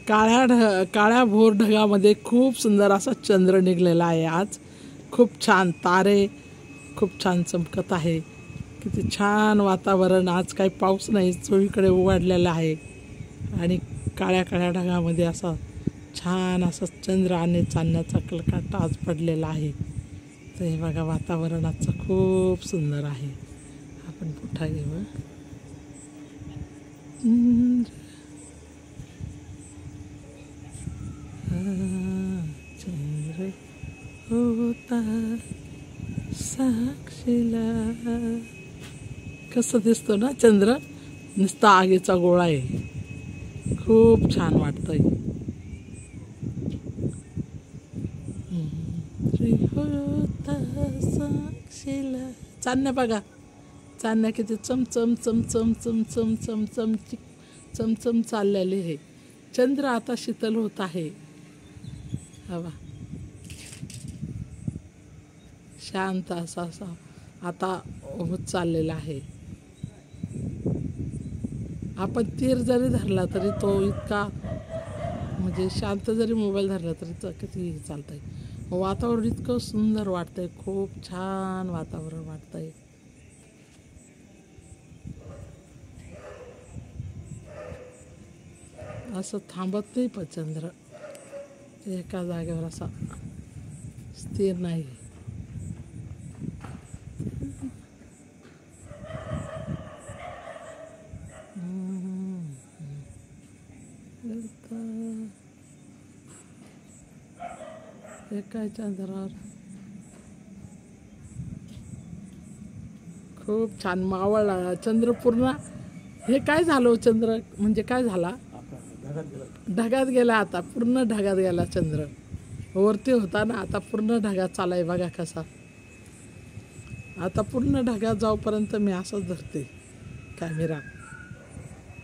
काळ्या भोर ढगामध्ये खूप सुंदर असा चंद्र निघलेला आहे. आज खूप छान तारे खूप छान चमकत आहे. किती छान वातावरण. आज काही पाऊस नाही, चोहीकडे उघडलेला आहे आणि काळ्या काळ्या ढगामध्ये असा छान असा चंद्र आणि चांदण्याचा कलकाट आज पडलेला आहे. तर हे बघा वातावरण आजचं खूप सुंदर आहे. आपण पुठा घेऊ. चंद्र होता साक्षीला. कसं दिसतो ना चंद्र, नुसता आगीचा गोळा आहे. खूप छान वाटतंय. होता साक्षीला. चांदण्या बघा, चांदण्या किती चमचम चमचम चमचम चमचम चमचम चाललेली आहे. चंद्र आता शीतल होत आहे. हवा शांत असा आता होत चाललेला आहे. आपण तीर जरी धरला तरी तो इतका म्हणजे शांत जरी मोबाईल धरला तरी किती चालतंय. वातावरण इतकं सुंदर वाटतंय. खूप छान वातावरण वाटतंय. असं थांबत नाही पण चंद्र एका जागेवर असा स्थिर नाही. एका चंद्रावर खूप छान मावळला चंद्र पूर्ण. हे काय झालं चंद्र म्हणजे काय झाला, ढगात गेला. आता पूर्ण ढगात गेला चंद्र. वरती होता ना, आता पूर्ण ढगात चालाय. बघा कसा आता पूर्ण ढगात जाऊपर्यंत मी असंच धरते कॅमेरा.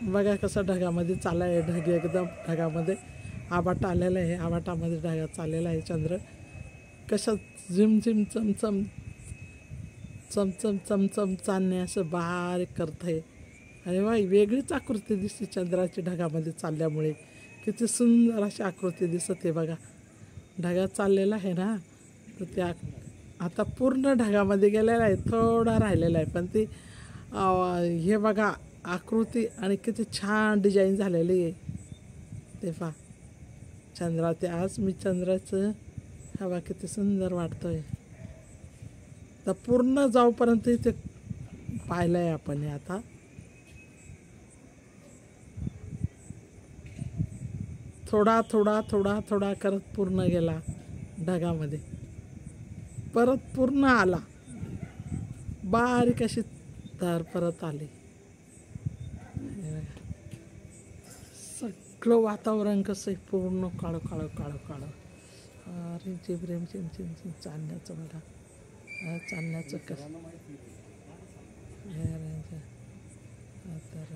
बघा कसं ढगामध्ये चालाय. ढग एकदम ढगामध्ये आबाट आलेलं आहे. आबाटामध्ये ढगात चाललेला आहे चंद्र. कसं झिमझिम चमचम चमचम चमचम चालणे असं बारीक करत आहे. अरे वा, वेगळीच आकृती दिसते चंद्राची ढगामध्ये चालल्यामुळे. किती सुंदर अशी आकृती दिसत आहे बघा. ढगात चाललेला आहे ना, तर त्या आता पूर्ण ढगामध्ये गेलेला आहे. थोडा राहिलेला आहे पण ती हे बघा आकृती आणि किती छान डिझाईन झालेली आहे ते पहा चंद्राचे. आज मी चंद्राचं हवा किती सुंदर वाटतोय. तर पूर्ण जाऊपर्यंत इथे पाहिलं आहे आपण. आता थोडा थोडा थोडा थोडा करत पूर्ण गेला ढगामध्ये. परत पूर्ण आला. बारीक अशी धार परत आली. सगळं वातावरण कसं आहे, पूर्ण काळं काळं काळं काळं. अरे झिमझिम झिमझिम झिम चालण्याचं बघा. चालण्याचं कसं तर